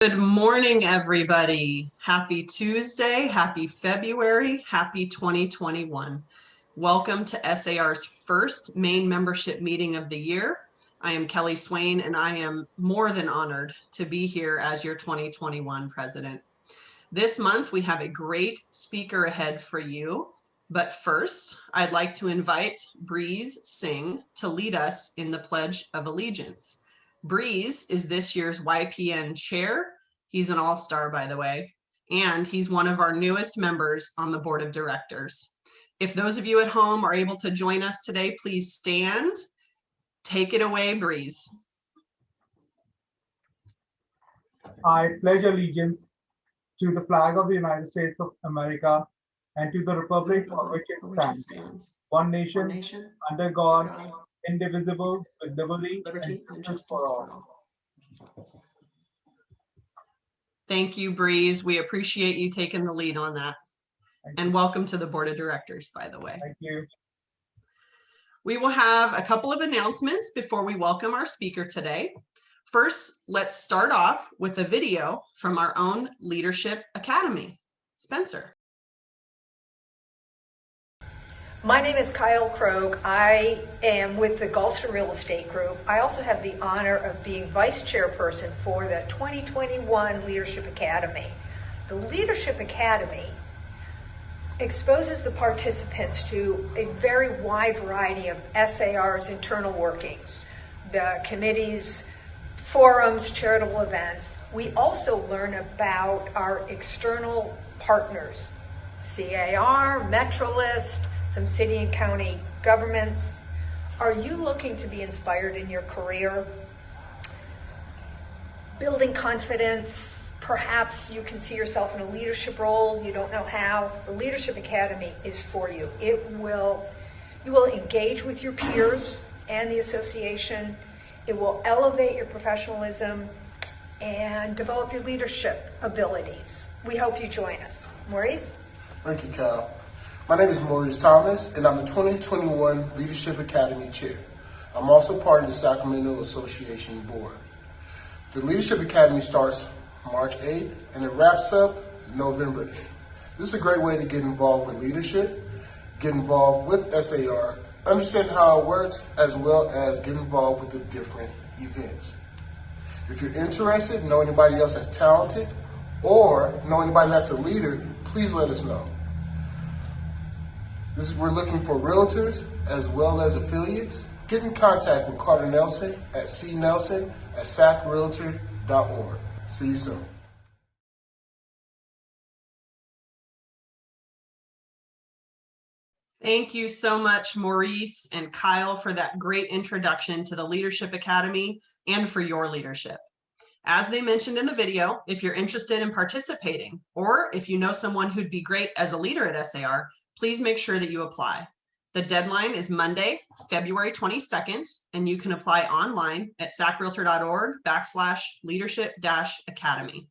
Good morning, everybody. Happy Tuesday, happy February, happy 2021. Welcome to SAR's first main membership meeting of the year. I am Kelly Swain, and I am more than honored to be here as your 2021 president. This month, we have a great speaker ahead for you. But first, I'd like to invite Breeze Singh to lead us in the Pledge of Allegiance. Breeze is this year's YPN chair. He's an all-star, by the way, and he's one of our newest members on the board of directors. If those of you at home are able to join us today, please stand. Take it away, Breeze. I pledge allegiance to the flag of the United States of America and to the republic for which it stands, one nation, under God, indivisible, with liberty and justice for all. Thank you, Breeze. We appreciate you taking the lead on that. And welcome to the board of directors, by the way. Thank you. We will have a couple of announcements before we welcome our speaker today. First, let's start off with a video from our own Leadership Academy. Spencer. My name is Kyle Krogh. I am with the Carlson Real Estate Group. I also have the honor of being vice chairperson for the 2021 Leadership Academy. The Leadership Academy exposes the participants to a very wide variety of SAR's internal workings, the committees, forums, charitable events. We also learn about our external partners, CAR, Metrolist, some city and county governments. Are you looking to be inspired in your career? Building confidence, perhaps you can see yourself in a leadership role, you don't know how. The Leadership Academy is for you. You will engage with your peers and the association. It will elevate your professionalism and develop your leadership abilities. We hope you join us. Maurice? Thank you, Kyle. My name is Maurice Thomas, and I'm the 2021 Leadership Academy Chair. I'm also part of the Sacramento Association Board. The Leadership Academy starts March 8th, and it wraps up November 8th. This is a great way to get involved with leadership, get involved with SAR, understand how it works, as well as get involved with the different events. If you're interested, know anybody else that's talented, or know anybody that's a leader, please let us know. We're looking for realtors as well as affiliates. Get in contact with Carter Nelson at cnelson@sacrealtor.org. See you soon. Thank you so much, Maurice and Kyle, for that great introduction to the Leadership Academy and for your leadership. As they mentioned in the video, if you're interested in participating, or if you know someone who'd be great as a leader at SAR, please make sure that you apply. The deadline is Monday, February 22nd, and you can apply online at sacrealtor.org/leadership-academy.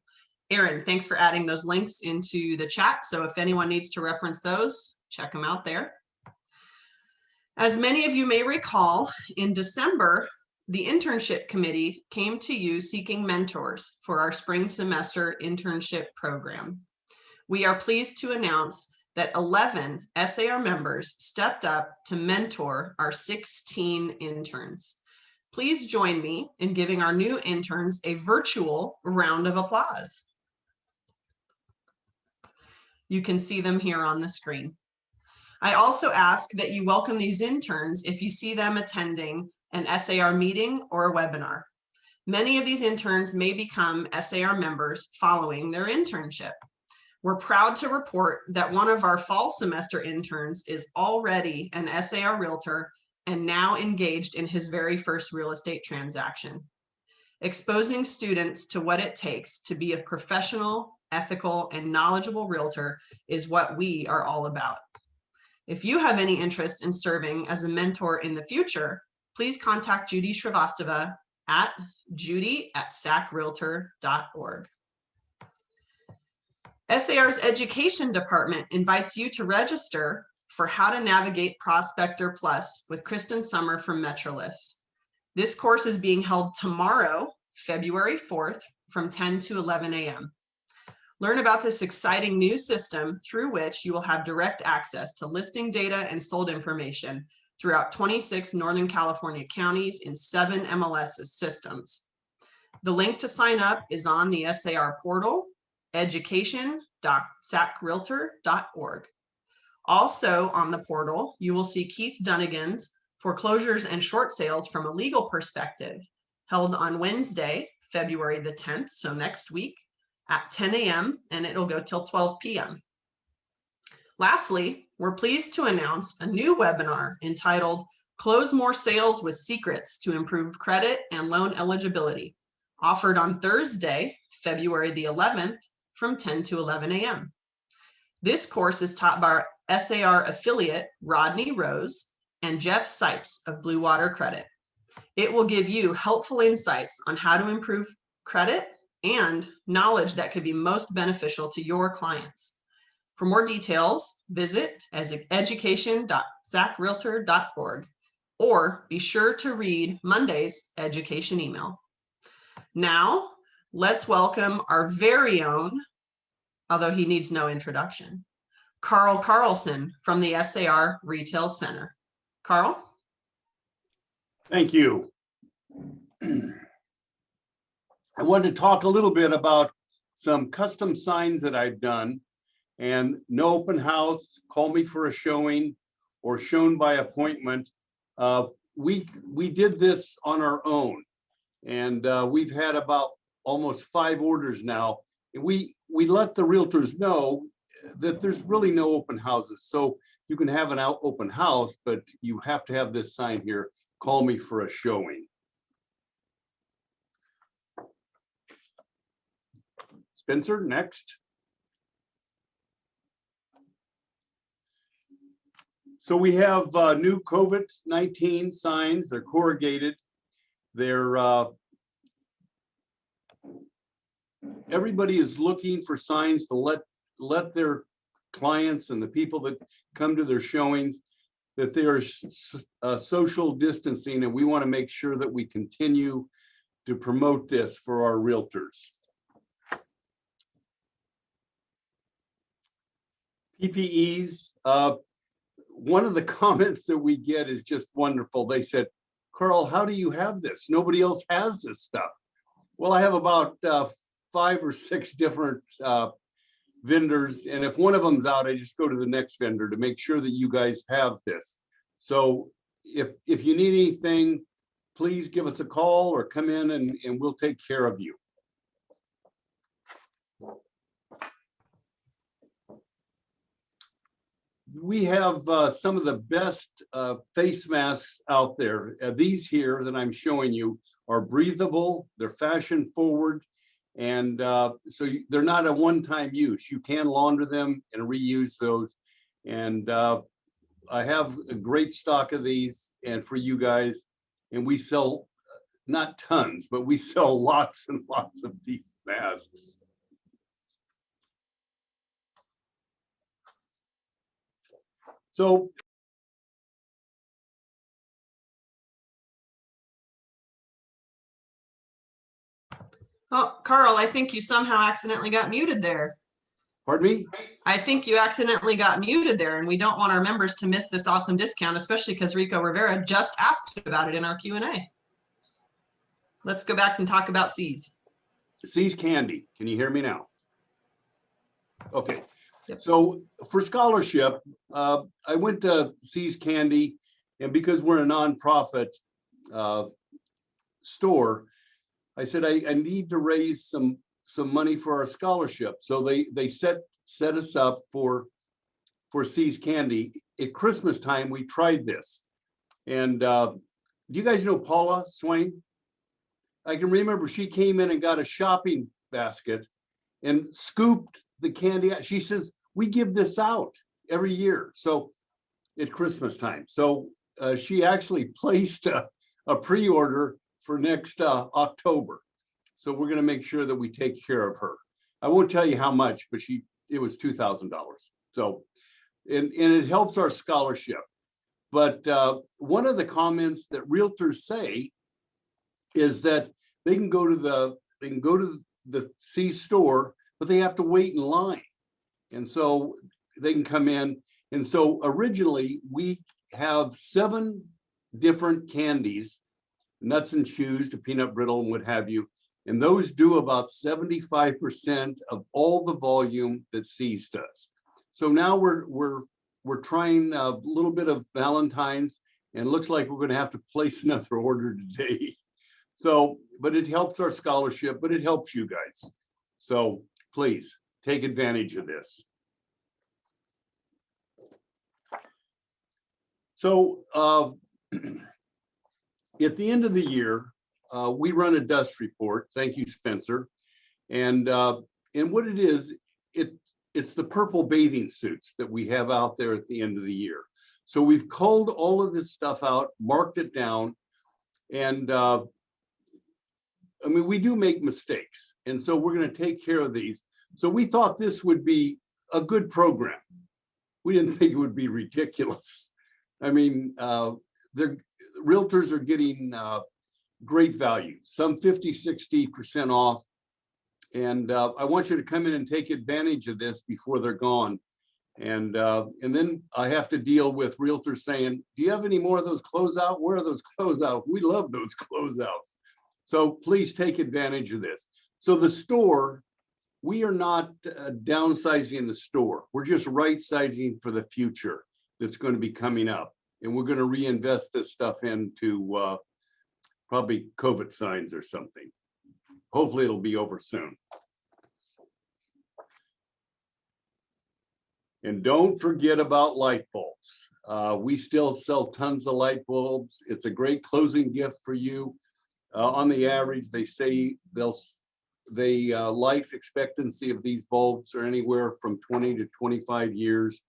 Aaron, thanks for adding those links into the chat. So if anyone needs to reference those, check them out there. As many of you may recall, in December, the internship committee came to you seeking mentors for our spring semester internship program. We are pleased to announce that 11 SAR members stepped up to mentor our 16 interns. Please join me in giving our new interns a virtual round of applause. You can see them here on the screen. I also ask that you welcome these interns if you see them attending an SAR meeting or a webinar. Many of these interns may become SAR members following their internship. We're proud to report that one of our fall semester interns is already an SAR realtor and now engaged in his very first real estate transaction. Exposing students to what it takes to be a professional, ethical, and knowledgeable realtor is what we are all about. If you have any interest in serving as a mentor in the future, please contact Judy Shrivastava at judy@sacrealtor.org. SAR's Education Department invites you to register for How to Navigate Prospector Plus with Kristen Summer from Metrolist. This course is being held tomorrow, February 4th from 10 to 11 a.m. Learn about this exciting new system through which you will have direct access to listing data and sold information throughout 26 Northern California counties in 7 MLS systems. The link to sign up is on the SAR portal, education.sacrealtor.org. Also on the portal, you will see Keith Dunnigan's Foreclosures and Short Sales from a Legal Perspective, held on Wednesday, February the 10th, so next week, at 10 a.m. and it'll go till 12 p.m. Lastly, we're pleased to announce a new webinar entitled Close More Sales with Secrets to Improve Credit and Loan Eligibility, offered on Thursday, February the 11th from 10 to 11 a.m. This course is taught by our SAR affiliate, Rodney Rose, and Jeff Sipes of Blue Water Credit. It will give you helpful insights on how to improve credit and knowledge that could be most beneficial to your clients. For more details, visit education.sacrealtor.org or be sure to read Monday's education email. Now, let's welcome our very own, although he needs no introduction, Carlson from the SAR Retail Center. Carl? Thank you. I wanted to talk a little bit about some custom signs that I've done, and no open house, call me for a showing, or shown by appointment. We did this on our own, and we've had about almost 5 orders now. And we let the realtors know that there's really no open houses. So you can have an open house, but you have to have this sign here, call me for a showing. Spencer, next. So we have new COVID-19 signs. They're corrugated. They're everybody is looking for signs to let their clients and the people that come to their showings that there is social distancing, and we want to make sure that we continue to promote this for our realtors. PPEs, one of the comments that we get is just wonderful. They said, Carl, how do you have this? Nobody else has this stuff. Well, I have about 5 or 6 different vendors, and if one of them's out, I just go to the next vendor to make sure that you guys have this. So if you need anything, please give us a call or come in and we'll take care of you. We have some of the best face masks out there. These here that I'm showing you are breathable, they're fashion forward, and so they're not a one-time use. You can launder them and reuse those. And I have a great stock of these and for you guys, and we sell not tons, but we sell lots and lots of these masks. So Oh, Carl, I think you somehow accidentally got muted there. pardon me? I think you accidentally got muted there, and we don't want our members to miss this awesome discount, especially because Rico Rivera just asked about it in our Q&A. Let's go back and talk about C's. C's Candy. Can you hear me now? Okay. Yep. So for scholarship, I went to C's Candy, and because we're a nonprofit store, I said I need to raise some money for our scholarship. So they set us up for C's Candy. At Christmas time, we tried this. And do you guys know Paula Swain? I can remember she came in and got a shopping basket and scooped the candy out. She says, we give this out every year. So at Christmas time. So she actually placed a pre-order for next October. So we're going to make sure that we take care of her. I won't tell you how much, but it was $2,000. So, and it helps our scholarship. But one of the comments that realtors say is that they can go to the C store, but they have to wait in line. And so they can come in. And so originally we have 7 different candies, nuts and chews to peanut brittle and what have you. And those do about 75% of all the volume that C's does. So now we're trying a little bit of Valentine's, and it looks like we're going to have to place another order today. So, but it helps our scholarship, but it helps you guys. So please take advantage of this. So at the end of the year, we run a dust report. Thank you, Spencer. And what it is, it's the purple bathing suits that we have out there at the end of the year. So we've culled all of this stuff out, marked it down, and I mean, we do make mistakes. And so we're going to take care of these. So we thought this would be a good program. We didn't think it would be ridiculous. I mean, realtors are getting great value, some 50–60% off. And I want you to come in and take advantage of this before they're gone. And then I have to deal with realtors saying, do you have any more of those closeout? Where are those closeout? We love those closeouts. So please take advantage of this. So the store, we are not downsizing the store. We're just right-sizing for the future that's going to be coming up. And we're going to reinvest this stuff into probably COVID signs or something. Hopefully it'll be over soon. And don't forget about light bulbs. We still sell tons of light bulbs. It's a great closing gift for you. On the average, they say the life expectancy of these bulbs are anywhere from 20 to 25 years.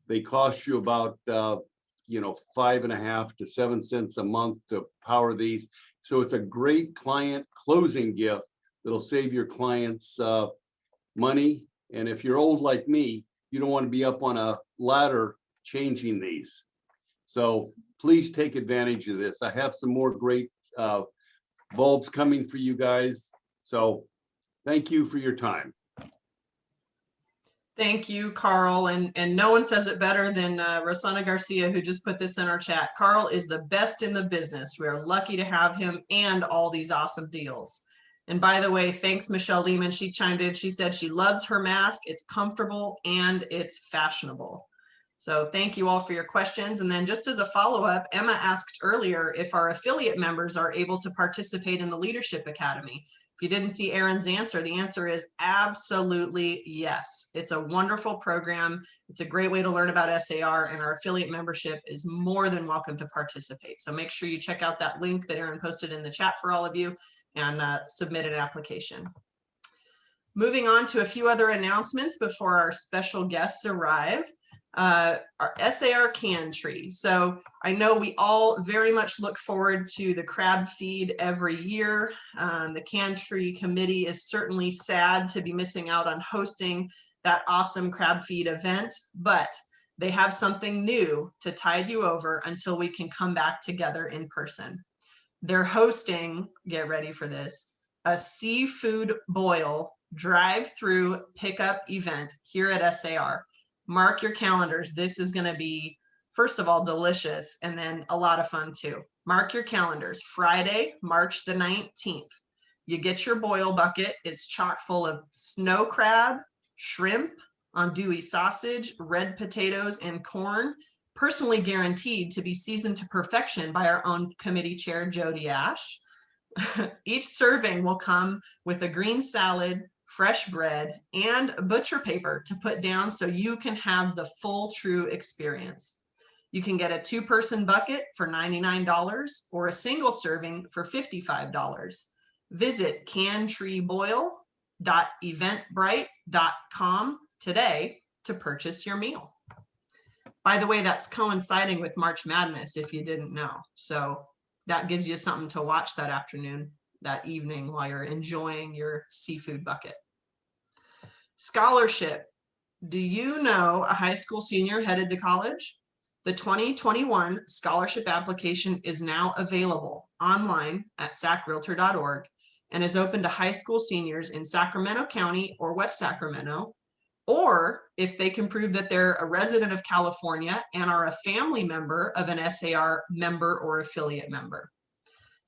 They cost you about 5.5 to 7 cents a month to power these. So it's a great client closing gift that'll save your clients money. And if you're old like me, you don't want to be up on a ladder changing these. So please take advantage of this. I have some more great bulbs coming for you guys. So thank you for your time. Thank you, Carl. And no one says it better than Rosanna Garcia, who just put this in our chat. Carl is the best in the business. We are lucky to have him and all these awesome deals. And by the way, thanks, Michelle Lehman. She chimed in. She said she loves her mask. It's comfortable and it's fashionable. So thank you all for your questions. And then just as a follow-up, Emma asked earlier if our affiliate members are able to participate in the Leadership Academy. If you didn't see Aaron's answer, the answer is absolutely yes. It's a wonderful program. It's a great way to learn about SAR, and our affiliate membership is more than welcome to participate. So make sure you check out that link that Aaron posted in the chat for all of you and submit an application. Moving on to a few other announcements before our special guests arrive. Our SAR can tree. So I know we all very much look forward to the crab feed every year. The can tree committee is certainly sad to be missing out on hosting that awesome crab feed event, but they have something new to tide you over until we can come back together in person. They're hosting, get ready for this, a seafood boil drive-through pickup event here at SAR. Mark your calendars. This is going to be, first of all, delicious, and then a lot of fun too. Mark your calendars. Friday, March the 19th. You get your boil bucket. It's chock full of snow crab, shrimp, andouille sausage, red potatoes, and corn, personally guaranteed to be seasoned to perfection by our own committee chair, Jody Ash. Each serving will come with a green salad, fresh bread, and butcher paper to put down so you can have the full true experience. You can get a 2-person bucket for $99 or a single serving for $55. Visit cantreeboil.eventbrite.com today to purchase your meal. By the way, that's coinciding with March Madness, if you didn't know. So that gives you something to watch that afternoon, that evening, while you're enjoying your seafood bucket. Scholarship. Do you know a high school senior headed to college? The 2021 scholarship application is now available online at sacrealtor.org, and is open to high school seniors in Sacramento County or West Sacramento, or if they can prove that they're a resident of California and are a family member of an SAR member or affiliate member.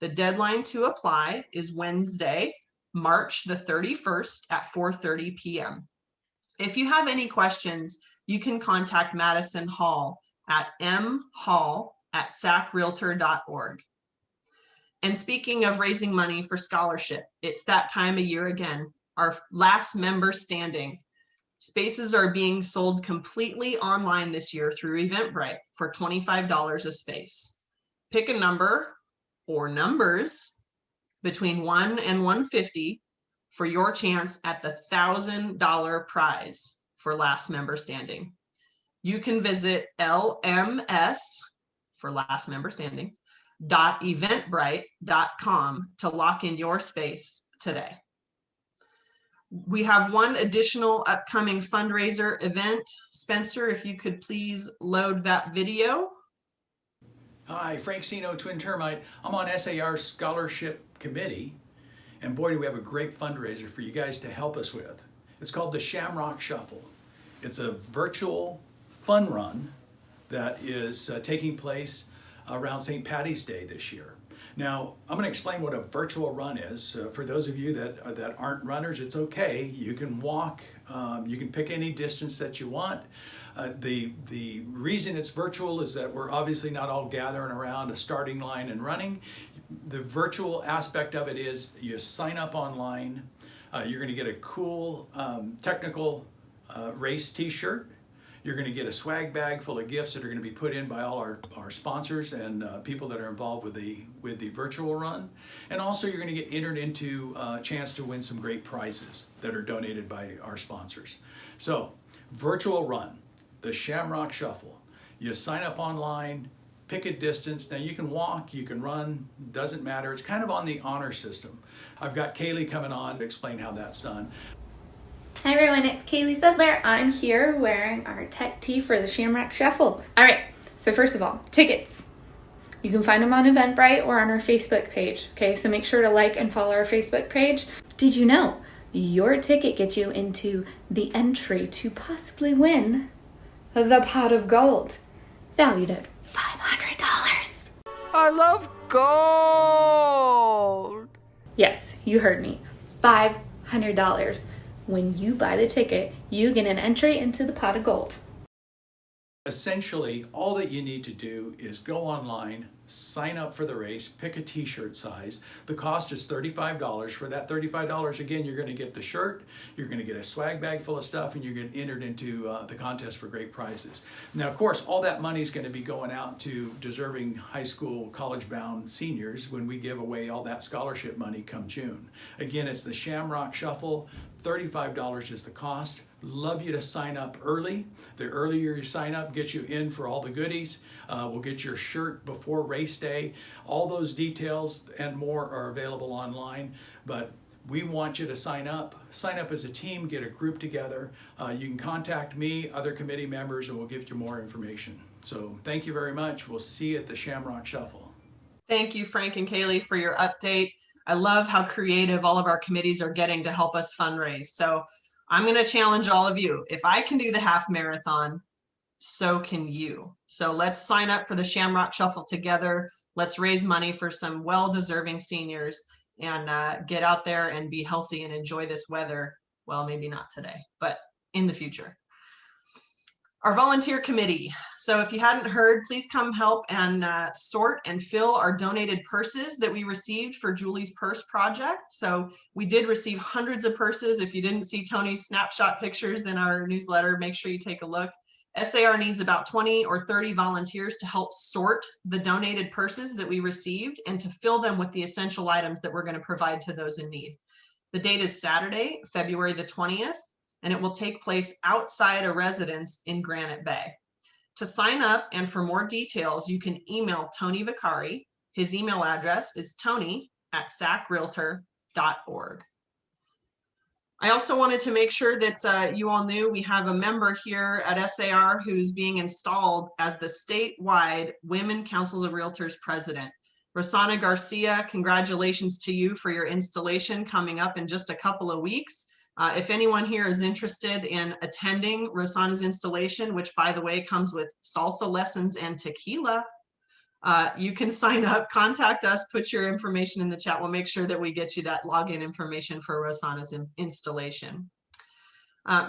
The deadline to apply is Wednesday, March the 31st at 4:30 p.m. If you have any questions, you can contact Madison Hall at mhall@sacrealtor.org. And speaking of raising money for scholarship, it's that time of year again, our last member standing. Spaces are being sold completely online this year through Eventbrite for $25 a space. Pick a number or numbers between 1 and 150 for your chance at the $1,000 prize for last member standing. You can visit LMS for last member standing .eventbrite.com to lock in your space today. We have one additional upcoming fundraiser event. Spencer, if you could please load that video. Hi, Frank Sino, Twin Termite. I'm on SAR Scholarship Committee, and boy, do we have a great fundraiser for you guys to help us with. It's called the Shamrock Shuffle. It's a virtual fun run that is taking place around St. Patty's Day this year. Now, I'm going to explain what a virtual run is. For those of you that aren't runners, it's okay. You can walk, you can pick any distance that you want. The reason it's virtual is that we're obviously not all gathering around a starting line and running. The virtual aspect of it is you sign up online. You're going to get a cool technical race t-shirt. You're going to get a swag bag full of gifts that are going to be put in by all our sponsors and people that are involved with the virtual run. And also you're going to get entered into a chance to win some great prizes that are donated by our sponsors. So, virtual run, the Shamrock Shuffle. You sign up online, pick a distance. Now you can walk, you can run, doesn't matter. It's kind of on the honor system. I've got Kaylee coming on to explain how that's done. Hi everyone, it's Kaylee Sedler. I'm here wearing our tech tee for the Shamrock Shuffle. All right, so first of all, tickets. You can find them on Eventbrite or on our Facebook page. Okay, so make sure to like and follow our Facebook page. Did you know your ticket gets you into the entry to possibly win the pot of gold, valued at $500. I love gold! Yes, you heard me. $500. When you buy the ticket, you get an entry into the pot of gold. Essentially, all that you need to do is go online, sign up for the race, pick a t-shirt size. The cost is $35. For that $35, again, you're going to get the shirt, you're going to get a swag bag full of stuff, and you're going to get entered into the contest for great prizes. Now, of course, all that money is going to be going out to deserving high school, college-bound seniors when we give away all that scholarship money come June. Again, it's the Shamrock Shuffle. $35 is the cost. Love you to sign up early. The earlier you sign up gets you in for all the goodies. We'll get your shirt before race day. All those details and more are available online, but we want you to sign up as a team, get a group together. You can contact me, other committee members, and we'll give you more information. So thank you very much. We'll see you at the Shamrock Shuffle. Thank you, Frank and Kaylee, for your update. I love how creative all of our committees are getting to help us fundraise. So I'm going to challenge all of you. If I can do the half marathon, so can you. So let's sign up for the Shamrock Shuffle together. Let's raise money for some well-deserving seniors and get out there and be healthy and enjoy this weather. Well, maybe not today, but in the future. Our volunteer committee. So if you hadn't heard, please come help and sort and fill our donated purses that we received for Julie's purse project. So we did receive hundreds of purses. If you didn't see Tony's snapshot pictures in our newsletter, make sure you take a look. SAR needs about 20 or 30 volunteers to help sort the donated purses that we received and to fill them with the essential items that we're going to provide to those in need. The date is Saturday, February the 20th. And it will take place outside a residence in Granite Bay. To sign up and for more details, you can email Tony Vicari. His email address is tony@sacrealtor.org. I also wanted to make sure that you all knew we have a member here at SAR who's being installed as the statewide Women Council of Realtors president. Rosanna Garcia, congratulations to you for your installation coming up in just a couple of weeks. If anyone here is interested in attending Rosanna's installation, which by the way comes with salsa lessons and tequila, you can sign up, contact us, put your information in the chat. We'll make sure that we get you that login information for Rosanna's installation.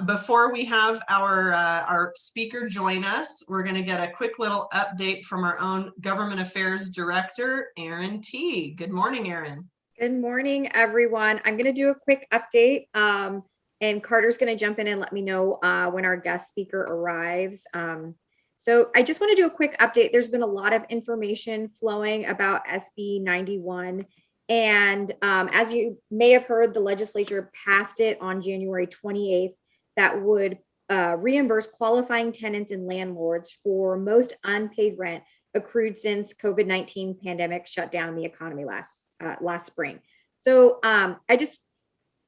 Before we have our speaker join us, we're going to get a quick little update from our own Government Affairs Director, Erin T. Good morning, Erin. Good morning, everyone. I'm going to do a quick update, and Carter's going to jump in and let me know when our guest speaker arrives. So I just want to do a quick update. There's been a lot of information flowing about SB 91. And as you may have heard, the legislature passed it on January 28th that would reimburse qualifying tenants and landlords for most unpaid rent accrued since COVID-19 pandemic shut down the economy last spring. So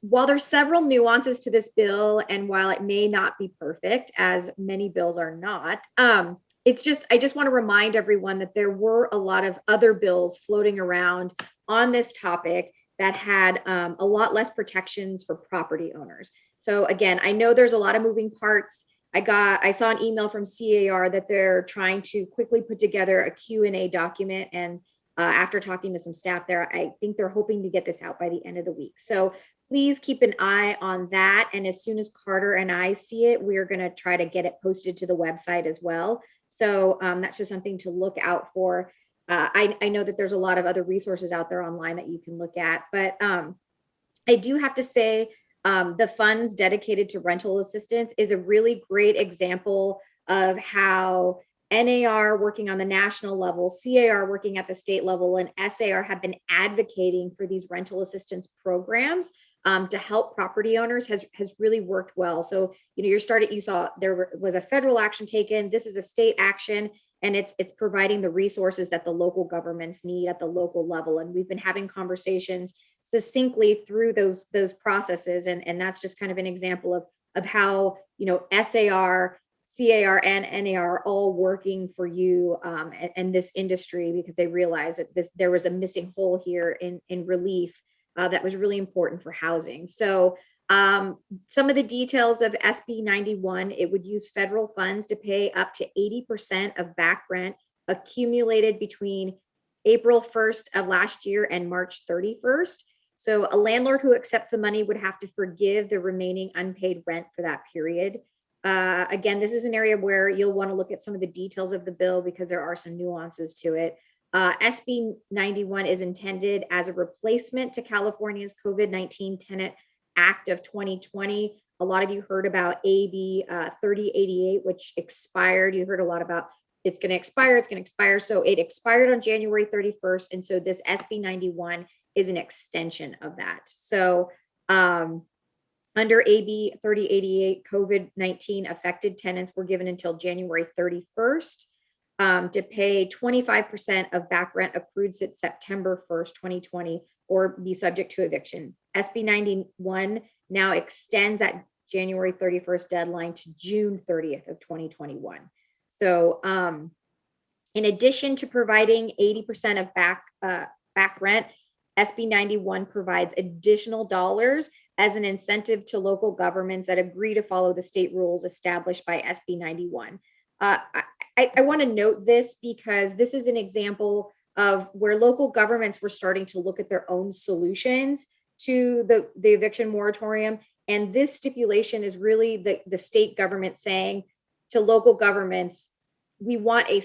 while there's several nuances to this bill, and while it may not be perfect, as many bills are not, I just want to remind everyone that there were a lot of other bills floating around on this topic that had a lot less protections for property owners. So again, I know there's a lot of moving parts. I saw an email from CAR that they're trying to quickly put together a Q&A document. And after talking to some staff there, I think they're hoping to get this out by the end of the week. So please keep an eye on that. And as soon as Carter and I see it, we're going to try to get it posted to the website as well. So that's just something to look out for. I know that there's a lot of other resources out there online that you can look at, but I do have to say the funds dedicated to rental assistance is a really great example of how NAR working on the national level, CAR working at the state level, and SAR have been advocating for these rental assistance programs to help property owners has really worked well. So, you saw there was a federal action taken. This is a state action, and it's providing the resources that the local governments need at the local level. And we've been having conversations succinctly through those processes. And that's just kind of an example of how, SAR, CAR, and NAR are all working for you and this industry, because they realized that there was a missing hole here in relief that was really important for housing. So some of the details of SB 91, it would use federal funds to pay up to 80% of back rent accumulated between April 1st of last year and March 31st. So a landlord who accepts the money would have to forgive the remaining unpaid rent for that period. Again, this is an area where you'll want to look at some of the details of the bill because there are some nuances to it. SB 91 is intended as a replacement to California's COVID-19 Tenant Act of 2020. A lot of you heard about AB 3088, which expired. You heard a lot about it's going to expire. So it expired on January 31st. And so this SB 91 is an extension of that. So under AB 3088, COVID-19 affected tenants were given until January 31st to pay 25% of back rent accrued since September 1st, 2020, or be subject to eviction. SB 91 now extends that January 31st deadline to June 30th of 2021. So in addition to providing 80% of back rent, SB 91 provides additional dollars as an incentive to local governments that agree to follow the state rules established by SB 91. I want to note this because this is an example of where local governments were starting to look at their own solutions to the eviction moratorium. And this stipulation is really the state government saying to local governments, we want a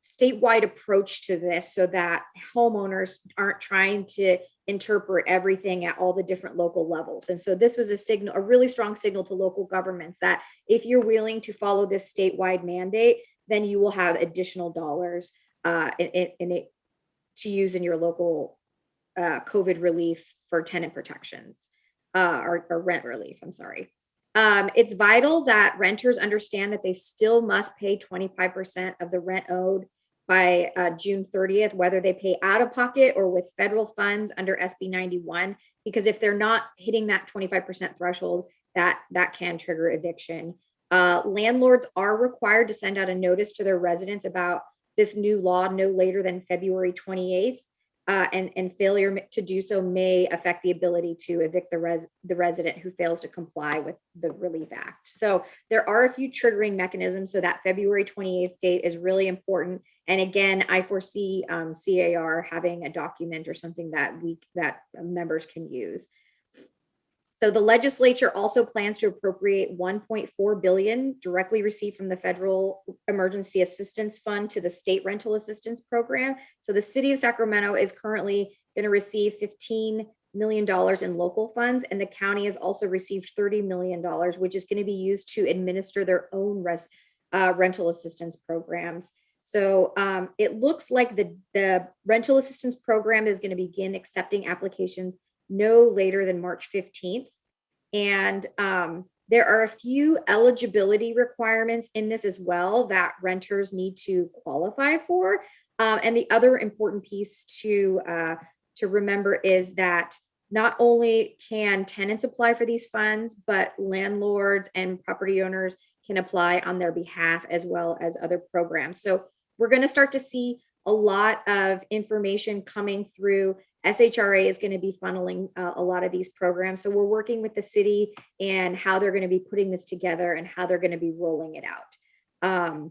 statewide approach to this so that homeowners aren't trying to interpret everything at all the different local levels. And so this was a really strong signal to local governments that if you're willing to follow this statewide mandate, then you will have additional dollars to use in your local COVID relief for tenant protections or rent relief, I'm sorry. It's vital that renters understand that they still must pay 25% of the rent owed by June 30th, whether they pay out of pocket or with federal funds under SB 91, because if they're not hitting that 25% threshold, that can trigger eviction. Landlords are required to send out a notice to their residents about this new law no later than February 28th. and failure to do so may affect the ability to evict the resident who fails to comply with the Relief Act. So there are a few triggering mechanisms. So that February 28th date is really important. And again, I foresee CAR having a document or something that members can use. So the legislature also plans to appropriate $1.4 billion directly received from the Federal Emergency Assistance Fund to the State Rental Assistance Program. So the city of Sacramento is currently going to receive $15 million in local funds, and the county has also received $30 million, which is going to be used to administer their own rental assistance programs. So it looks like the rental assistance program is going to begin accepting applications no later than March 15th. And there are a few eligibility requirements in this as well that renters need to qualify for. And the other important piece to remember is that not only can tenants apply for these funds, but landlords and property owners can apply on their behalf as well as other programs. So we're going to start to see a lot of information coming through. SHRA is going to be funneling a lot of these programs. So we're working with the city and how they're going to be putting this together and how they're going to be rolling it out.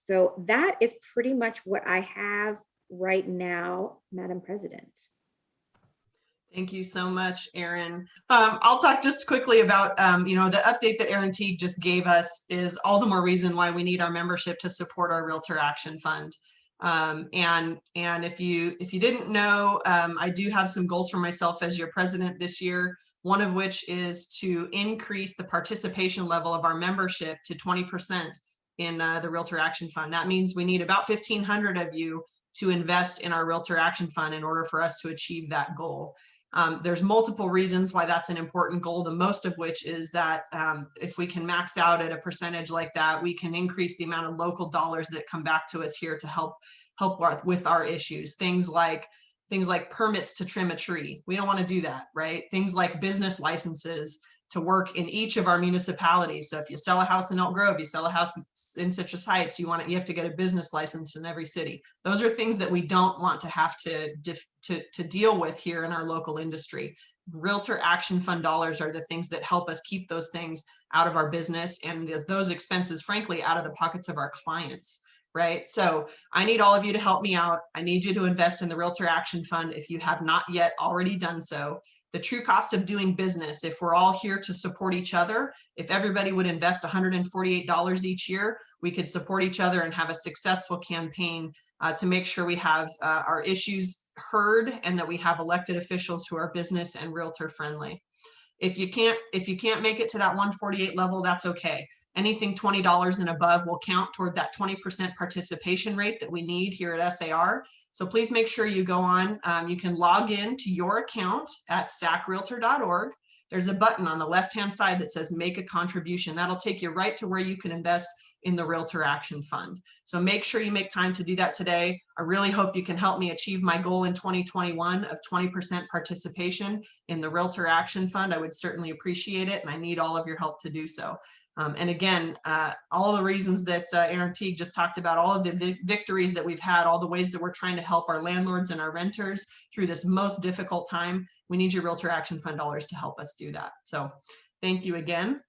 So that is pretty much what I have right now, Madam President. Thank you so much, Erin. I'll talk just quickly about, the update that Erin Teague just gave us is all the more reason why we need our membership to support our Realtor Action Fund. And if you didn't know, I do have some goals for myself as your president this year, one of which is to increase the participation level of our membership to 20% in the Realtor Action Fund. That means we need about 1,500 of you to invest in our Realtor Action Fund in order for us to achieve that goal. There's multiple reasons why that's an important goal, the most of which is that if we can max out at a percentage like that, we can increase the amount of local dollars that come back to us here to help with our issues. Things like permits to trim a tree. We don't want to do that, right? Things like business licenses to work in each of our municipalities. So if you sell a house in Elk Grove, you sell a house in Citrus Heights, you have to get a business license in every city. Those are things that we don't want to have to deal with here in our local industry. Realtor Action Fund dollars are the things that help us keep those things out of our business and those expenses, frankly, out of the pockets of our clients, right? So I need all of you to help me out. I need you to invest in the Realtor Action Fund if you have not yet already done so. The true cost of doing business, if we're all here to support each other, if everybody would invest $148 each year, we could support each other and have a successful campaign to make sure we have our issues heard and that we have elected officials who are business and realtor friendly. If you can't make it to that 148 level, that's okay. Anything $20 and above will count toward that 20% participation rate that we need here at SAR. So please make sure you go on. You can log in to your account at sacrealtor.org. There's a button on the left-hand side that says make a contribution. That'll take you right to where you can invest in the Realtor Action Fund. So make sure you make time to do that today. I really hope you can help me achieve my goal in 2021 of 20% participation in the Realtor Action Fund. I would certainly appreciate it, and I need all of your help to do so. And again, all the reasons that Erin Teague just talked about, all of the victories that we've had, all the ways that we're trying to help our landlords and our renters through this most difficult time, we need your Realtor Action Fund dollars to help us do that. So thank you again.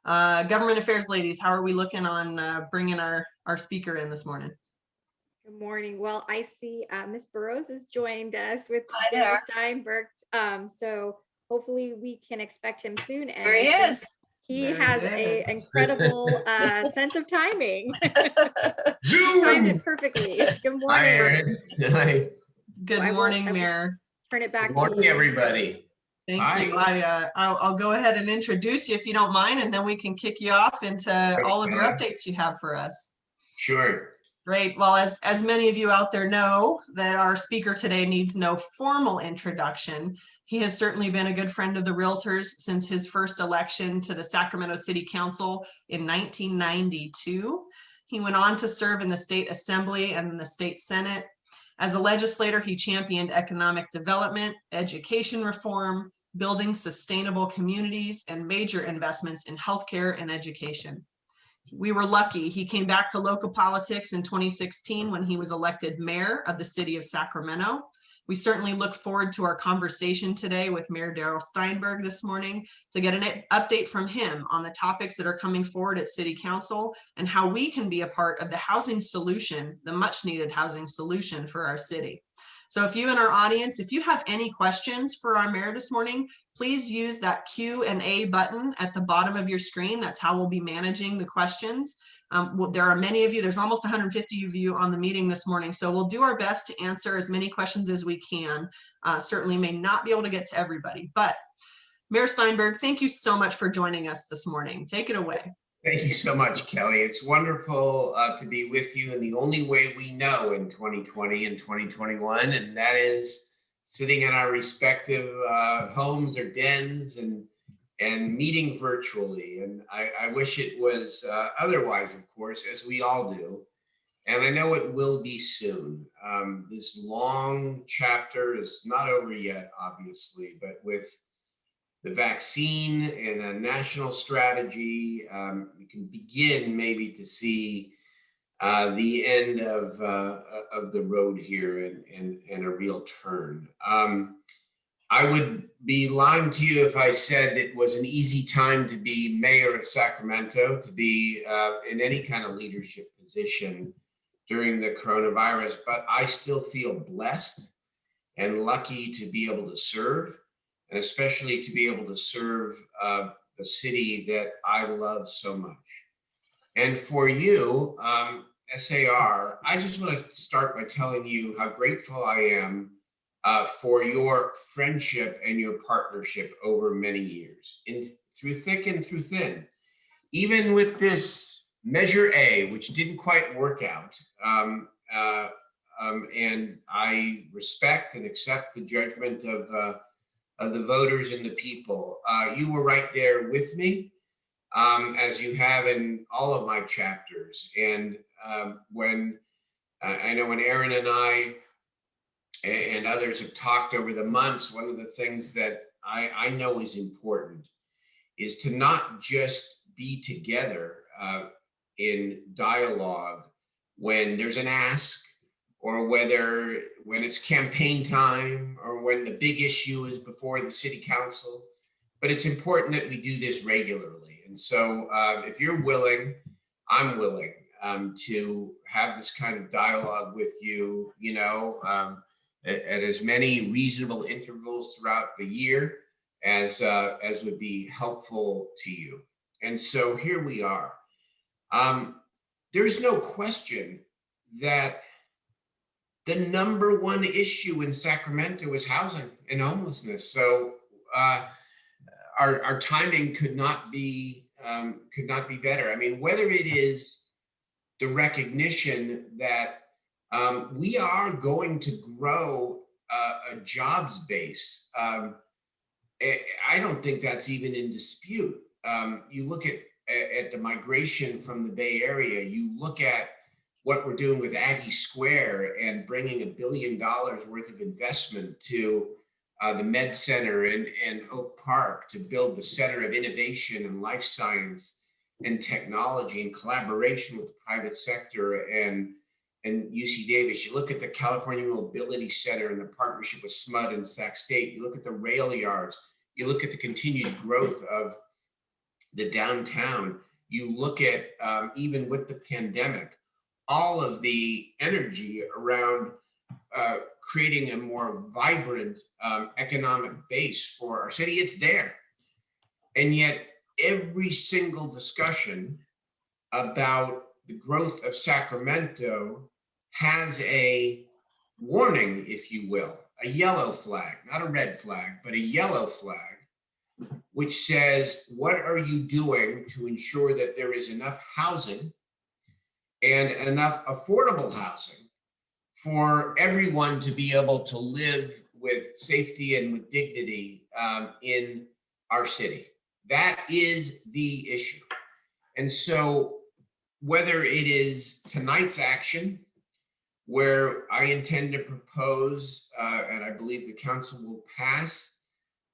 Government Affairs ladies, how are we looking on bringing our speaker in this morning? Good morning. Well, I see Ms. Burrows has joined us with Darrell Steinberg. So hopefully we can expect him soon. And there he is. He has an incredible sense of timing. Timed it perfectly. Good morning. Hi, Erin. Hi. Good morning, Mayor. Turn it back to you. Good morning, everybody. Thank you. I'll go ahead and introduce you if you don't mind, and then we can kick you off into all of your updates you have for us. Sure. Great. Well, as many of you out there know, that our speaker today needs no formal introduction. He has certainly been a good friend of the Realtors since his first election to the Sacramento City Council in 1992. He went on to serve in the State Assembly and the State Senate. As a legislator, he championed economic development, education reform, building sustainable communities, and major investments in healthcare and education. We were lucky. He came back to local politics in 2016 when he was elected mayor of the city of Sacramento. We certainly look forward to our conversation today with Mayor Darrell Steinberg this morning to get an update from him on the topics that are coming forward at City Council and how we can be a part of the housing solution, the much needed housing solution for our city. So if you in our audience, if you have any questions for our mayor this morning, please use that Q&A button at the bottom of your screen. That's how we'll be managing the questions. There are many of you, there's almost 150 of you on the meeting this morning, so we'll do our best to answer as many questions as we can. Certainly may not be able to get to everybody, but Mayor Steinberg, thank you so much for joining us this morning. Take it away. Thank you so much, Kelly. It's wonderful to be with you in the only way we know in 2020 and 2021, and that is sitting in our respective homes or dens and meeting virtually. And I wish it was otherwise, of course, as we all do. And I know it will be soon. This long chapter is not over yet, obviously, but with the vaccine and a national strategy, we can begin maybe to see the end of the road here and a real turn. I would be lying to you if I said it was an easy time to be mayor of Sacramento, to be in any kind of leadership position during the coronavirus, but I still feel blessed and lucky to be able to serve, and especially to be able to serve the city that I love so much. And for you, SAR, I just want to start by telling you how grateful I am for your friendship and your partnership over many years, through thick and through thin. Even with this Measure A, which didn't quite work out, and I respect and accept the judgment of the voters and the people. You were right there with me, as you have in all of my chapters. And when I know when Aaron and I and others have talked over the months, one of the things that I know is important is to not just be together in dialogue when there's an ask, or when it's campaign time, or when the big issue is before the city council, but it's important that we do this regularly. And so if you're willing, I'm willing to have this kind of dialogue with you, at as many reasonable intervals throughout the year as would be helpful to you. And so here we are. There's no question that the number one issue in Sacramento is housing and homelessness. So our timing could not be better. I mean, whether it is the recognition that we are going to grow a jobs base, I don't think that's even in dispute. You look at the migration from the Bay Area, you look at what we're doing with Aggie Square and bringing $1 billion worth of investment to the Med Center and Oak Park to build the Center of Innovation and Life Science and Technology in collaboration with the private sector and UC Davis. You look at the California Mobility Center and the partnership with SMUD and Sac State. You look at the rail yards. You look at the continued growth of the downtown. You look at, even with the pandemic, all of the energy around creating a more vibrant economic base for our city. It's there. And yet every single discussion about the growth of Sacramento has a warning, if you will, a yellow flag, not a red flag, but a yellow flag, which says, what are you doing to ensure that there is enough housing and enough affordable housing for everyone to be able to live with safety and with dignity in our city? That is the issue. And so whether it is tonight's action, where I intend to propose, and I believe the council will pass,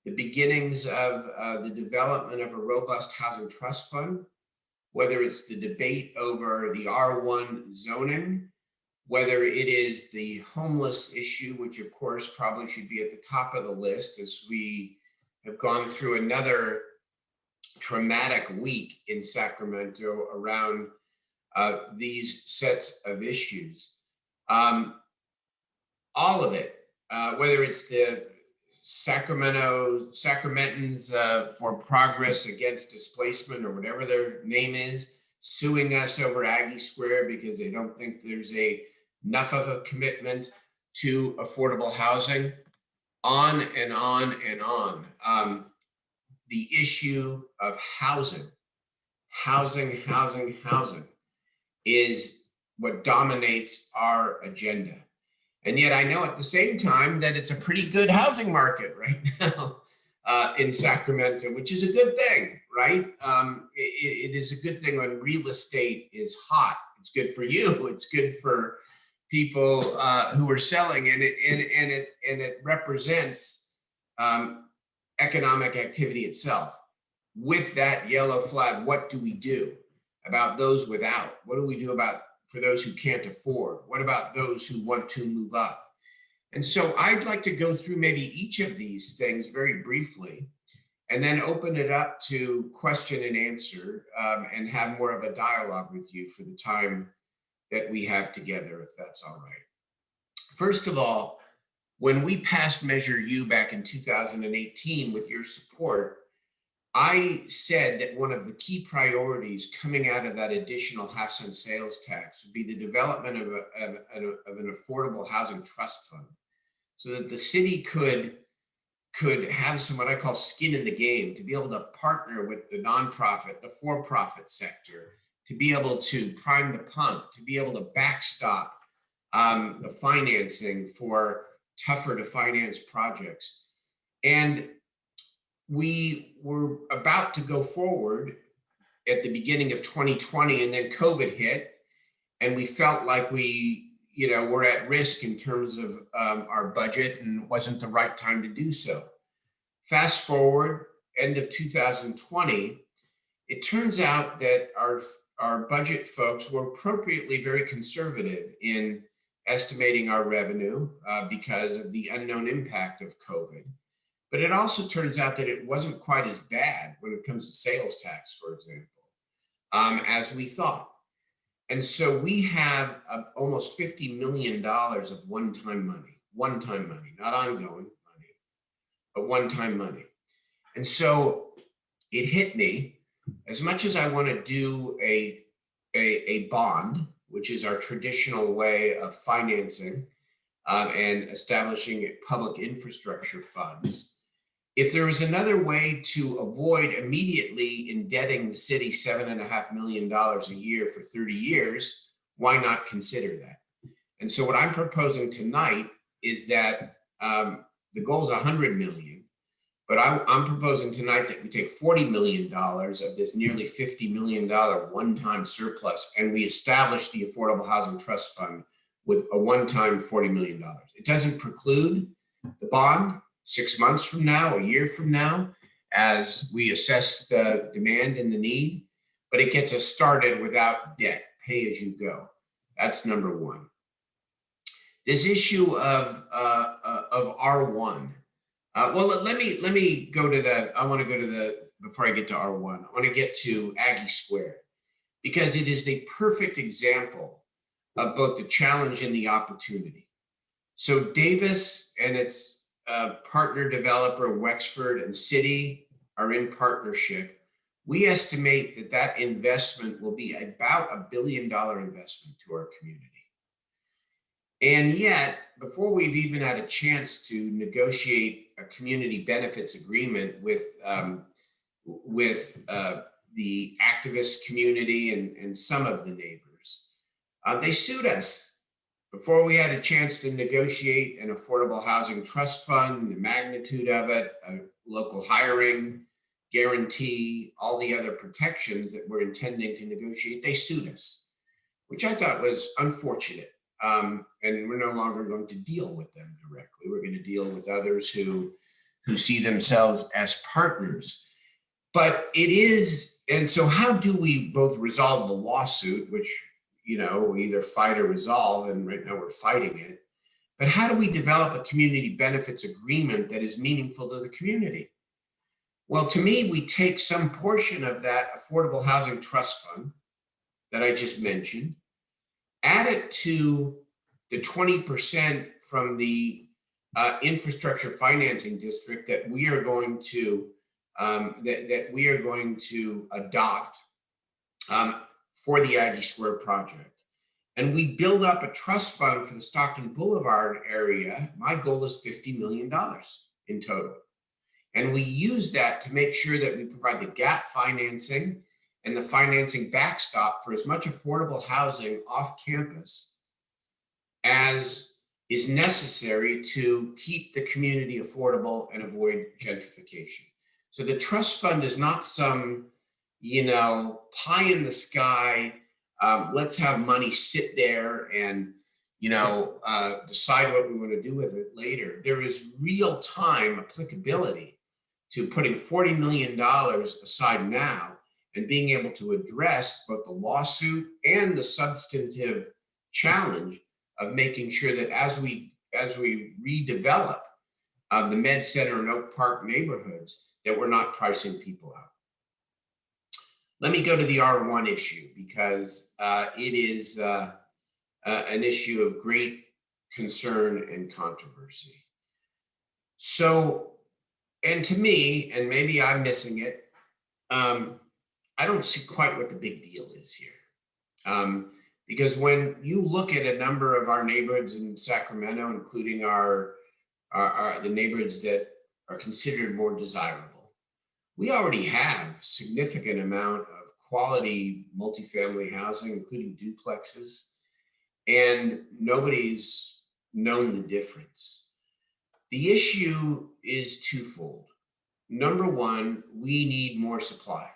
the beginnings of the development of a robust housing trust fund, whether it's the debate over the R1 zoning, whether it is the homeless issue, which of course probably should be at the top of the list as we have gone through another traumatic week in Sacramento around these sets of issues. All of it, whether it's the Sacramentans for Progress Against Displacement or whatever their name is, suing us over Aggie Square because they don't think there's enough of a commitment to affordable housing, on and on and on. The issue of housing is what dominates our agenda. And yet I know at the same time that it's a pretty good housing market right now in Sacramento, which is a good thing, right? It is a good thing when real estate is hot. It's good for you. It's good for people who are selling, and it represents economic activity itself. With that yellow flag, what do we do about those without? What do we do for those who can't afford? What about those who want to move up? And so I'd like to go through maybe each of these things very briefly, and then open it up to question and answer, and have more of a dialogue with you for the time that we have together, if that's all right. First of all, when we passed Measure U back in 2018 with your support, I said that one of the key priorities coming out of that additional half-cent sales tax would be the development of an affordable housing trust fund, so that the city could have some what I call skin in the game, to be able to partner with the nonprofit, the for-profit sector, to be able to prime the pump, to be able to backstop the financing for tougher to finance projects. And we were about to go forward at the beginning of 2020, and then COVID hit, and we felt like we were at risk in terms of our budget, and it wasn't the right time to do so. Fast forward, end of 2020, it turns out that our budget folks were appropriately very conservative in estimating our revenue because of the unknown impact of COVID. But it also turns out that it wasn't quite as bad when it comes to sales tax, for example, as we thought. And so we have almost $50 million of one-time money, not ongoing money, but one-time money. And so it hit me, as much as I want to do a bond, which is our traditional way of financing and establishing public infrastructure funds. If there was another way to avoid immediately indebting the city $7.5 million a year for 30 years, why not consider that? And so what I'm proposing tonight is that the goal is 100 million, but I'm proposing tonight that we take $40 million of this nearly $50 million one-time surplus, and we establish the Affordable Housing Trust Fund with a one-time $40 million. It doesn't preclude the bond 6 months from now, a year from now, as we assess the demand and the need, but it gets us started without debt, pay as you go. That's number one. This issue of R1. Well, let me go to before I get to R1, I want to get to Aggie Square, because it is a perfect example of both the challenge and the opportunity. So Davis and its partner developer, Wexford and City, are in partnership. We estimate that investment will be about $1 billion investment to our community. And yet, before we've even had a chance to negotiate a community benefits agreement with the activist community and some of the neighbors, they sued us. Before we had a chance to negotiate an affordable housing trust fund, the magnitude of it, a local hiring guarantee, all the other protections that we're intending to negotiate, they sued us, which I thought was unfortunate. And we're no longer going to deal with them directly. We're going to deal with others who see themselves as partners. But it is, and so how do we both resolve the lawsuit, which, we either fight or resolve, and right now we're fighting it, but how do we develop a community benefits agreement that is meaningful to the community? Well, to me, we take some portion of that affordable housing trust fund that I just mentioned, add it to the 20% from the infrastructure financing district that we are going to adopt for the Aggie Square project. And we build up a trust fund for the Stockton Boulevard area. My goal is $50 million in total. And we use that to make sure that we provide the gap financing and the financing backstop for as much affordable housing off campus as is necessary to keep the community affordable and avoid gentrification. So the trust fund is not some, pie in the sky, let's have money sit there and, decide what we want to do with it later. There is real time applicability to putting $40 million aside now and being able to address both the lawsuit and the substantive challenge of making sure that as we redevelop the Med Center and Oak Park neighborhoods, that we're not pricing people out. Let me go to the R1 issue because it is an issue of great concern and controversy. So, and to me, and maybe I'm missing it, I don't see quite what the big deal is here. Because when you look at a number of our neighborhoods in Sacramento, including the neighborhoods that are considered more desirable, we already have a significant amount of quality multifamily housing, including duplexes, and nobody's known the difference. The issue is twofold. Number one, we need more supply.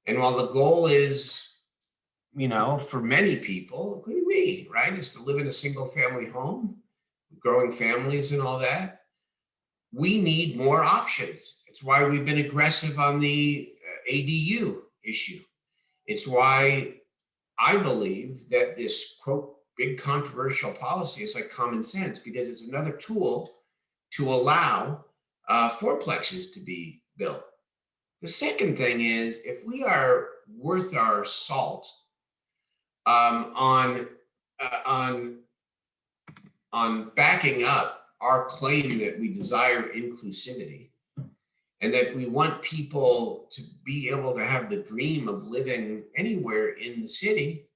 And while the goal is, for many people, including me, right, is to live in a single family home, growing families and all that, we need more options. It's why we've been aggressive on the ADU issue. It's why I believe that this, quote, big controversial policy is like common sense, because it's another tool to allow fourplexes to be built. The second thing is, if we are worth our salt on backing up our claim that we desire inclusivity and that we want people to be able to have the dream of living anywhere in the city,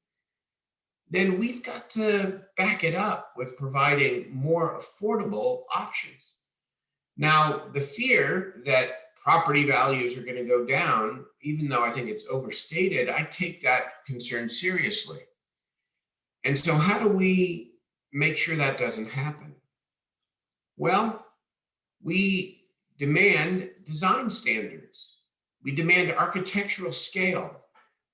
then we've got to back it up with providing more affordable options. Now, the fear that property values are going to go down, even though I think it's overstated, I take that concern seriously. And so how do we make sure that doesn't happen? Well, we demand design standards. We demand architectural scale.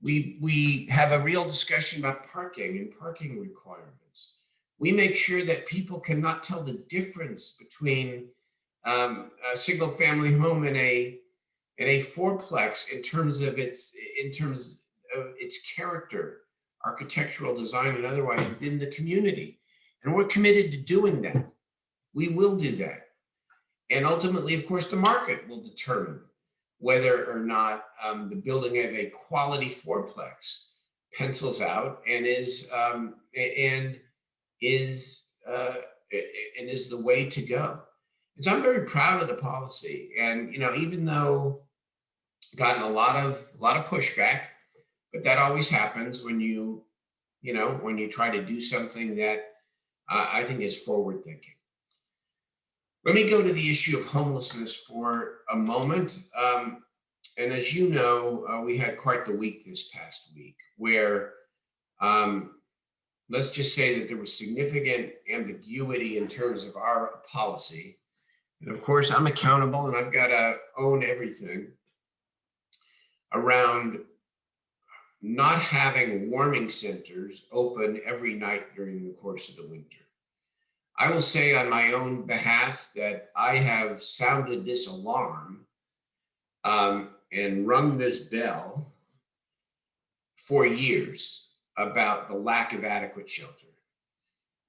We have a real discussion about parking and parking requirements. We make sure that people cannot tell the difference between a single family home and a fourplex in terms of its character, architectural design, and otherwise within the community. And we're committed to doing that. We will do that. And ultimately, of course, the market will determine whether or not the building of a quality fourplex pencils out and is the way to go. And so I'm very proud of the policy. And even though I've gotten a lot of pushback, but that always happens when you try to do something that I think is forward thinking. Let me go to the issue of homelessness for a moment. And as you know, we had quite the week this past week where let's just say that there was significant ambiguity in terms of our policy. And of course, I'm accountable and I've got to own everything around not having warming centers open every night during the course of the winter. I will say on my own behalf that I have sounded this alarm and rung this bell for years about the lack of adequate shelter.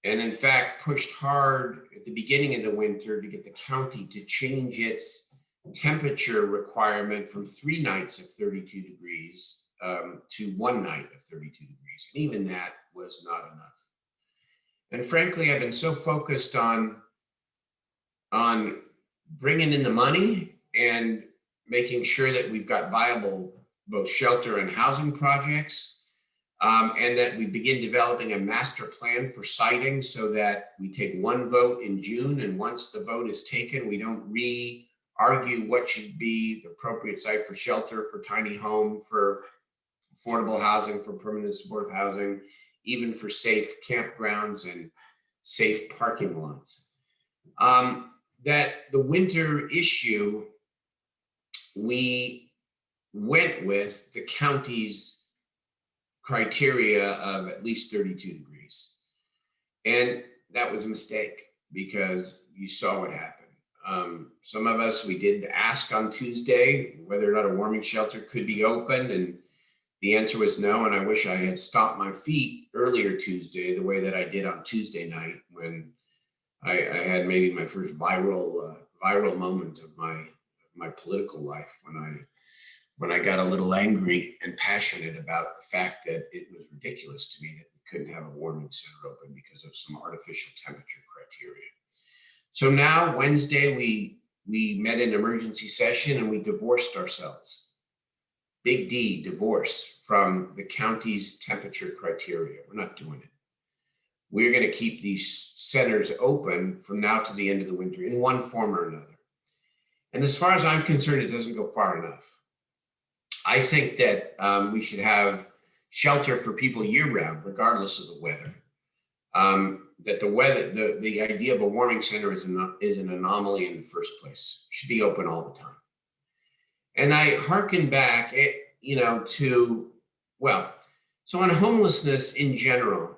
And in fact, pushed hard at the beginning of the winter to get the county to change its temperature requirement from 3 nights of 32 degrees to 1 night of 32 degrees. And even that was not enough. And frankly, I've been so focused on bringing in the money and making sure that we've got viable both shelter and housing projects, and that we begin developing a master plan for siting so that we take one vote in June, and once the vote is taken, we don't argue what should be the appropriate site for shelter, for tiny home, for affordable housing, for permanent supportive housing, even for safe campgrounds and safe parking lots. That the winter issue, we went with the county's criteria of at least 32 degrees. And that was a mistake because you saw what happened. Some of us, we did ask on Tuesday whether or not a warming shelter could be opened, and the answer was no. And I wish I had stomped my feet earlier Tuesday the way that I did on Tuesday night when I had maybe my first viral moment of my political life, when I got a little angry and passionate about the fact that it was ridiculous to me that we couldn't have a warming center open because of some artificial temperature criteria. So now Wednesday, we met in emergency session and we divorced ourselves. Big D, divorce from the county's temperature criteria. We're not doing it. We're going to keep these centers open from now to the end of the winter in one form or another. And as far as I'm concerned, it doesn't go far enough. I think that we should have shelter for people year round, regardless of the weather. That the idea of a warming center is an anomaly in the first place. It should be open all the time. And I hearken back, so on homelessness in general,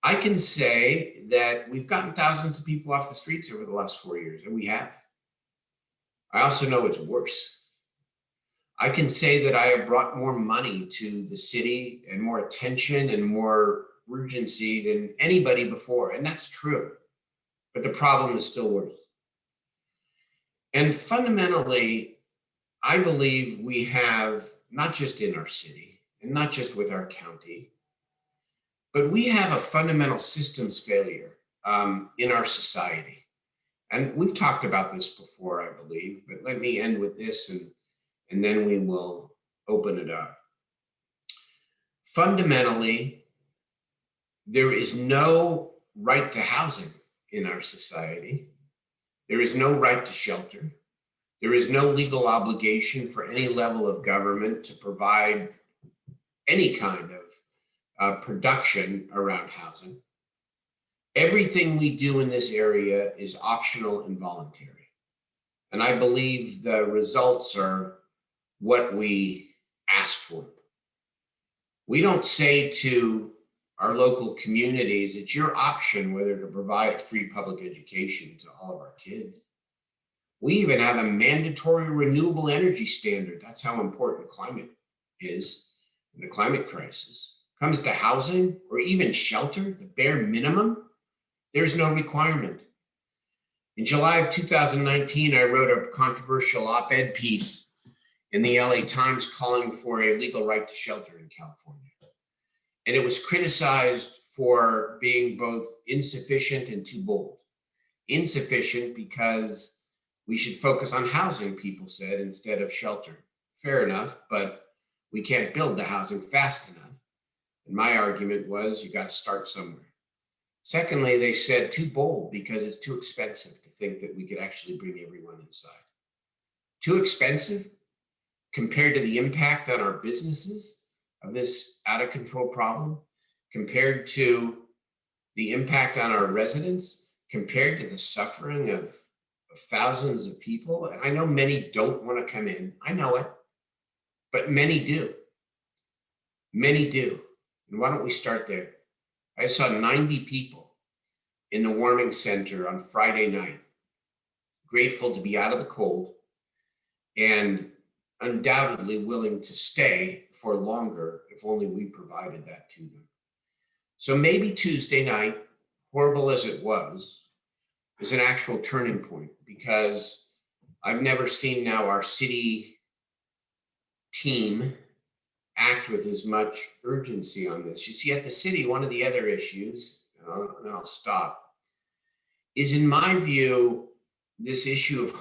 I can say that we've gotten thousands of people off the streets over the last 4 years, and we have. I also know it's worse. I can say that I have brought more money to the city and more attention and more urgency than anybody before, and that's true. But the problem is still worse. And fundamentally, I believe we have, not just in our city and not just with our county, but we have a fundamental systems failure in our society. And we've talked about this before, I believe, but let me end with this and then we will open it up. Fundamentally, there is no right to housing in our society. There is no right to shelter. There is no legal obligation for any level of government to provide any kind of production around housing. Everything we do in this area is optional and voluntary. And I believe the results are what we ask for. We don't say to our local communities, it's your option whether to provide a free public education to all of our kids. We even have a mandatory renewable energy standard. That's how important climate is in the climate crisis. Comes to housing or even shelter, the bare minimum, there's no requirement. In July of 2019, I wrote a controversial op-ed piece in the LA Times calling for a legal right to shelter in California. And it was criticized for being both insufficient and too bold. Insufficient because we should focus on housing, people said, instead of shelter. Fair enough, but we can't build the housing fast enough. And my argument was you got to start somewhere. Secondly, they said too bold because it's too expensive to think that we could actually bring everyone inside. Too expensive compared to the impact on our businesses of this out of control problem, compared to the impact on our residents, compared to the suffering of thousands of people. And I know many don't want to come in. I know it, but many do. Many do. And why don't we start there? I saw 90 people in the warming center on Friday night, grateful to be out of the cold and undoubtedly willing to stay for longer if only we provided that to them. So maybe Tuesday night, horrible as it was, is an actual turning point, because I've never seen now our city team act with as much urgency on this. You see, at the city, one of the other issues, and I'll stop, is, in my view, this issue of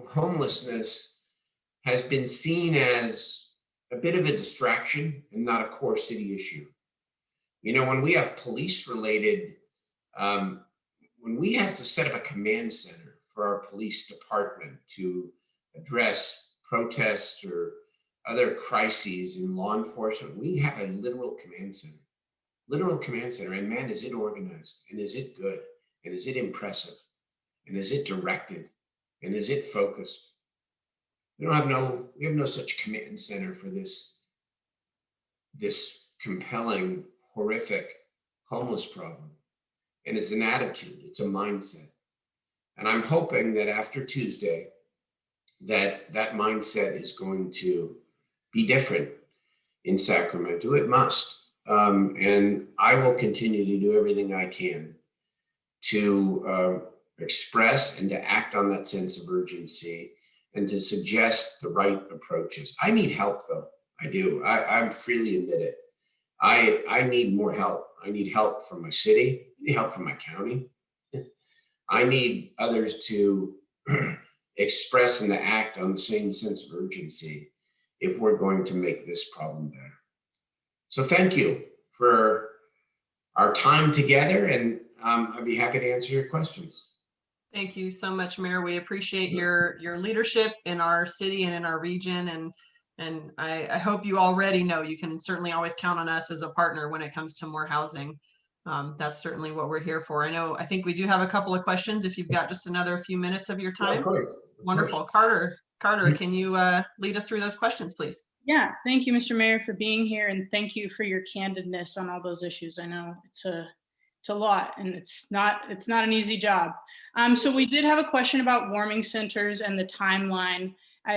homelessness has been seen as a bit of a distraction and not a core city issue. You know, when we have police related, when we have to set up a command center for our police department to address protests or other crises in law enforcement, we have a literal command center. And man, is it organized, and is it good, and is it impressive, and is it directed, and is it focused? We have no such command center for this compelling, horrific homeless problem. And it's an attitude, it's a mindset. And I'm hoping that after Tuesday, that mindset is going to be different in Sacramento. It must. And I will continue to do everything I can to express and to act on that sense of urgency and to suggest the right approaches. I need help, though. I do. I freely admit it. I need more help. I need help from my city. I need help from my county. I need others to express and to act on the same sense of urgency if we're going to make this problem better. So thank you for our time together, and I'd be happy to answer your questions. Thank you so much, Mayor. We appreciate your leadership in our city and in our region. And I hope you already know you can certainly always count on us as a partner when it comes to more housing. That's certainly what we're here for. I think we do have a couple of questions if you've got just another few minutes of your time. Yeah, wonderful. Carter, can you lead us through those questions, please? Yeah, thank you, Mr. Mayor, for being here, and thank you for your candidness on all those issues. I know it's a lot, and it's not an easy job. So we did have a question about warming centers and the timeline.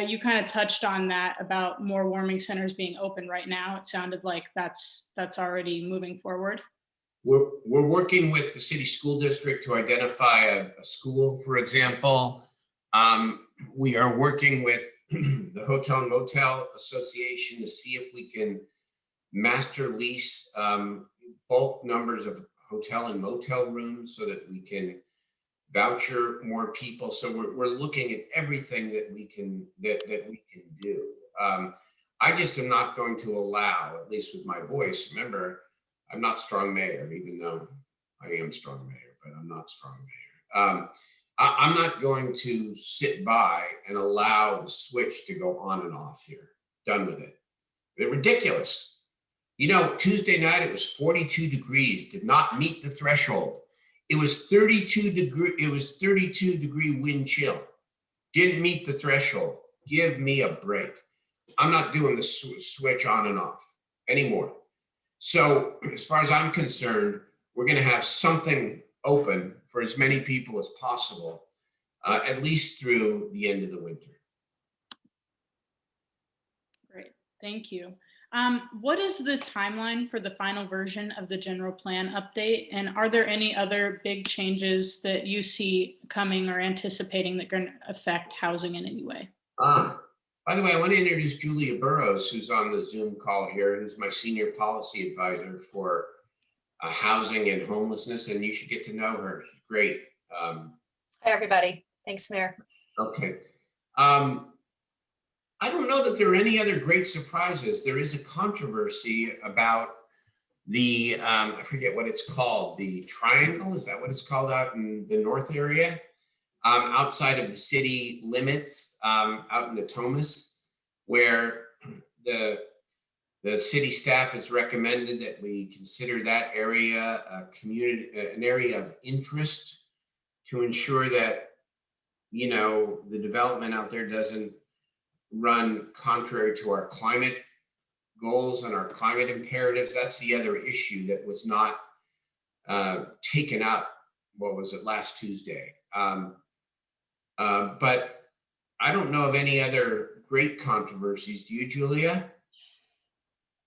You kind of touched on that about more warming centers being open right now. It sounded like that's already moving forward. We're working with the city school district to identify a school, for example. We are working with the Hotel and Motel Association to see if we can master lease bulk numbers of hotel and motel rooms so that we can voucher more people. So we're looking at everything that we can do. I just am not going to allow, at least with my voice, remember, I'm not strong mayor, even though I am strong mayor, but I'm not strong mayor. I'm not going to sit by and allow the switch to go on and off here. Done with it. They're ridiculous. You know, Tuesday night it was 42 degrees, did not meet the threshold. It was 32 degree wind chill. Didn't meet the threshold. Give me a break. I'm not doing the switch on and off anymore. So as far as I'm concerned, we're going to have something open for as many people as possible, at least through the end of the winter. Great, thank you. What is the timeline for the final version of the general plan update? And are there any other big changes that you see coming or anticipating that are going to affect housing in any way? By the way, I want to introduce Julia Burrows, who's on the Zoom call here, who's my senior policy advisor for housing and homelessness, and you should get to know her. She's great. Hi, everybody. Thanks, Mayor. Okay. I don't know that there are any other great surprises. There is a controversy about the, I forget what it's called, the triangle, is that what it's called out in the north area? Outside of the city limits, out in the Thomas, where the city staff has recommended that we consider that area an area of interest to ensure that, you know, the development out there doesn't run contrary to our climate goals and our climate imperatives. That's the other issue that was not taken up, what was it, last Tuesday. But I don't know of any other great controversies. Do you, Julia?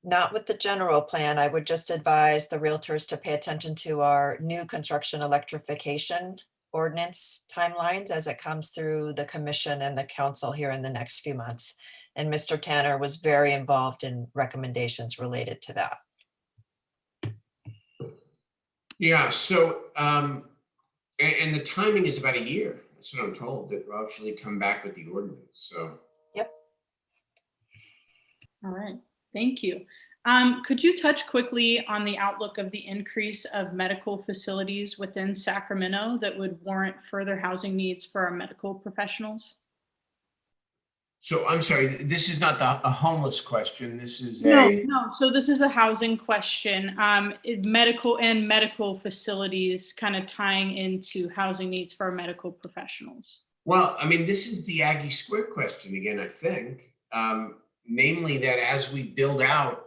Not with the general plan. I would just advise the realtors to pay attention to our new construction electrification ordinance timelines as it comes through the commission and the council here in the next few months. And Mr. Tanner was very involved in recommendations related to that. Yeah, so, and the timing is about a year. That's what I'm told, that we'll actually come back with the ordinance, so. Yep. All right, thank you. Could you touch quickly on the outlook of the increase of medical facilities within Sacramento that would warrant further housing needs for our medical professionals? So I'm sorry, this is not a homeless question. This is No. So this is a housing question. Medical facilities kind of tying into housing needs for our medical professionals. Well, I mean, this is the Aggie Square question again, I think. Namely that as we build out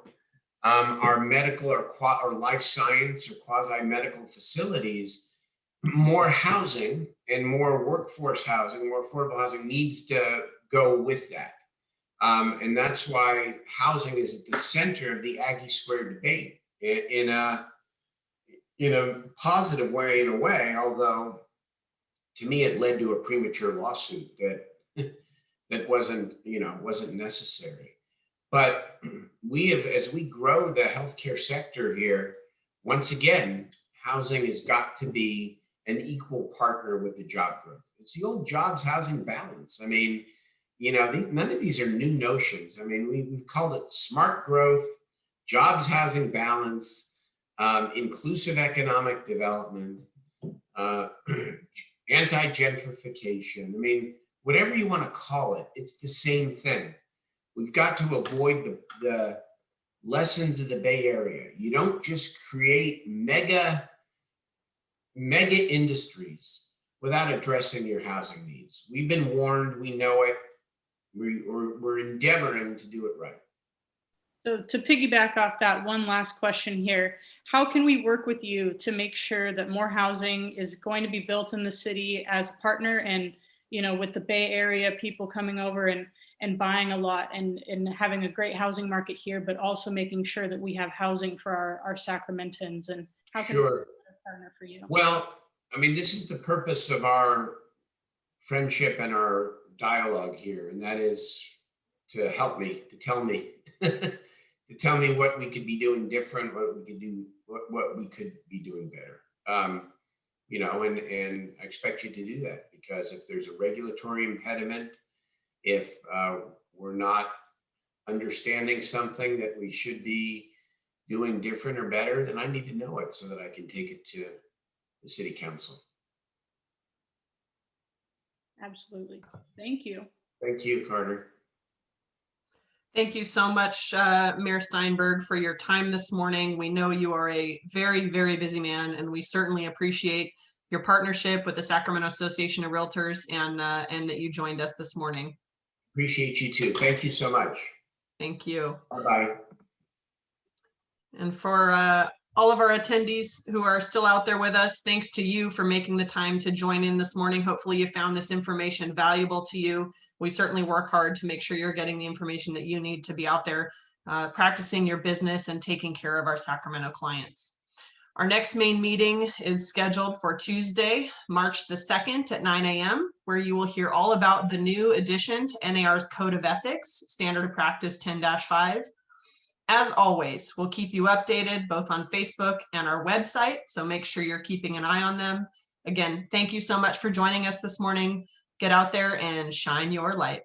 our medical or life science or quasi-medical facilities, more housing and more workforce housing, more affordable housing needs to go with that. And that's why housing is at the center of the Aggie Square debate in a positive way, in a way, although to me it led to a premature lawsuit that wasn't necessary. But as we grow the healthcare sector here, once again, housing has got to be an equal partner with the job growth. It's the old jobs housing balance. I mean, none of these are new notions. I mean, we've called it smart growth, jobs housing balance, inclusive economic development, anti-gentrification. I mean, whatever you want to call it, it's the same thing. We've got to avoid the lessons of the Bay Area. You don't just create mega industries without addressing your housing needs. We've been warned, we know it. We're endeavoring to do it right. So to piggyback off that, one last question here. How can we work with you to make sure that more housing is going to be built in the city as a partner, and with the Bay Area people coming over and buying a lot and having a great housing market here, but also making sure that we have housing for our Sacramentans? And how can we be a partner for you? Well, I mean, this is the purpose of our friendship and our dialogue here, and that is to help me, to tell me to tell me what we could be doing different, what we could do, what we could be doing better. And I expect you to do that, because if there's a regulatory impediment, if we're not understanding something that we should be doing different or better, then I need to know it so that I can take it to the city council. Absolutely. Thank you. Thank you, Carter. Thank you so much, Mayor Steinberg, for your time this morning. We know you are a very, very busy man, and we certainly appreciate your partnership with the Sacramento Association of Realtors and that you joined us this morning. Appreciate you too. Thank you so much. Thank you. Bye-bye. And for all of our attendees who are still out there with us, thanks to you for making the time to join in this morning. Hopefully you found this information valuable to you. We certainly work hard to make sure you're getting the information that you need to be out there practicing your business and taking care of our Sacramento clients. Our next main meeting is scheduled for Tuesday, March the 2nd at 9 a.m., where you will hear all about the new addition to NAR's Code of Ethics, Standard of Practice 10-5. As always, we'll keep you updated both on Facebook and our website, so make sure you're keeping an eye on them. Again, thank you so much for joining us this morning. Get out there and shine your light.